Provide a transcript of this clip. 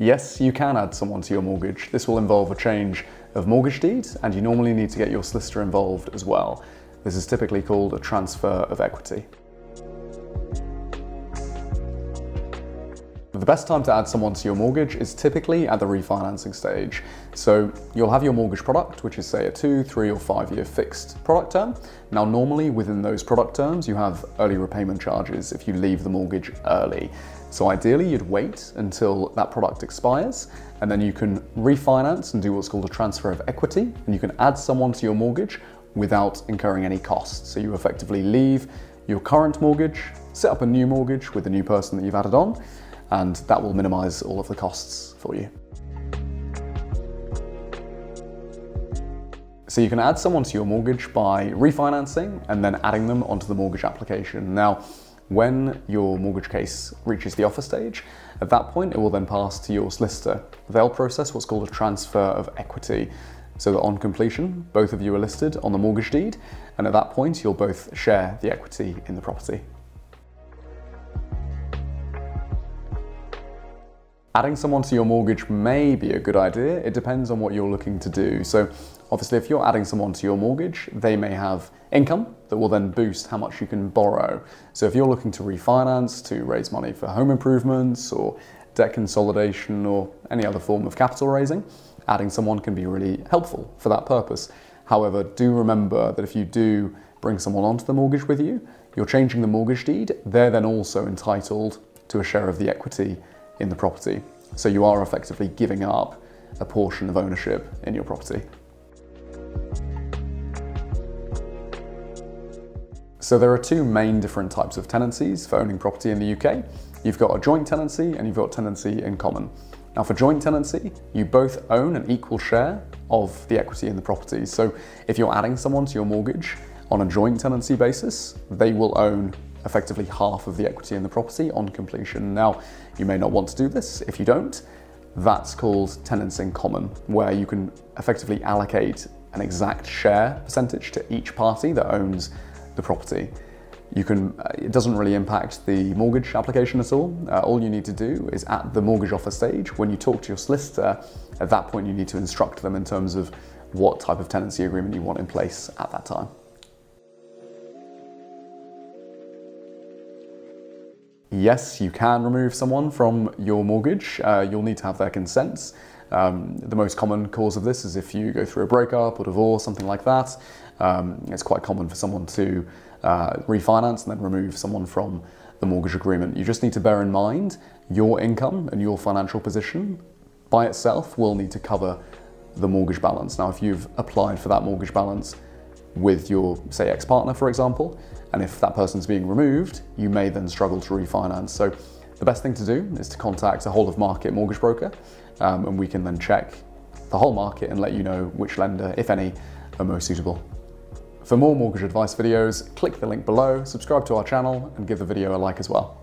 Yes, you can add someone to your mortgage. This will involve a change of mortgage deed, and you normally need to get your solicitor involved as well. This is typically called a transfer of equity. The best time to add someone to your mortgage is typically at the refinancing stage. So you'll have your mortgage product, which is say a 2, 3 or 5 year fixed product term. Now normally within those product terms, you have early repayment charges if you leave the mortgage early. So ideally you'd wait until that product expires, and then you can refinance and do what's called a transfer of equity, and you can add someone to your mortgage without incurring any costs. So you effectively leave your current mortgage, set up a new mortgage with the new person that you've added on, and that will minimize all of the costs for you. So you can add someone to your mortgage by refinancing and then adding them onto the mortgage application. Now, when your mortgage case reaches the offer stage, at that point it will then pass to your solicitor. They'll process what's called a transfer of equity, so that on completion, both of you are listed on the mortgage deed, and at that point you'll both share the equity in the property. Adding someone to your mortgage may be a good idea. It depends on what you're looking to do. So obviously if you're adding someone to your mortgage, they may have income that will then boost how much you can borrow. So if you're looking to refinance, to raise money for home improvements or debt consolidation or any other form of capital raising, adding someone can be really helpful for that purpose. However, do remember that if you do bring someone onto the mortgage with you, you're changing the mortgage deed. They're then also entitled to a share of the equity in the property. So you are effectively giving up a portion of ownership in your property. So there are two main different types of tenancies for owning property in the UK. You've got a joint tenancy and you've got tenancy in common. Now for joint tenancy, you both own an equal share of the equity in the property. So if you're adding someone to your mortgage on a joint tenancy basis, they will own effectively half of the equity in the property on completion. Now, you may not want to do this. If you don't, that's called tenants in common, where you can effectively allocate an exact share percentage to each party that owns the property. It doesn't really impact the mortgage application at all. All you need to do is at the mortgage offer stage, when you talk to your solicitor, at that point you need to instruct them in terms of what type of tenancy agreement you want in place at that time. Yes, you can remove someone from your mortgage. You'll need to have their consent. The most common cause of this is if you go through a breakup or divorce, something like that. It's quite common for someone to refinance and then remove someone from the mortgage agreement. You just need to bear in mind your income and your financial position by itself will need to cover the mortgage balance. Now, if you've applied for that mortgage balance with your, say, ex-partner, for example, and if that person's being removed, you may then struggle to refinance. So the best thing to do is to contact a whole of market mortgage broker, and we can then check the whole market and let you know which lender, if any, are most suitable. For more mortgage advice videos, click the link below, subscribe to our channel, and give the video a like as well.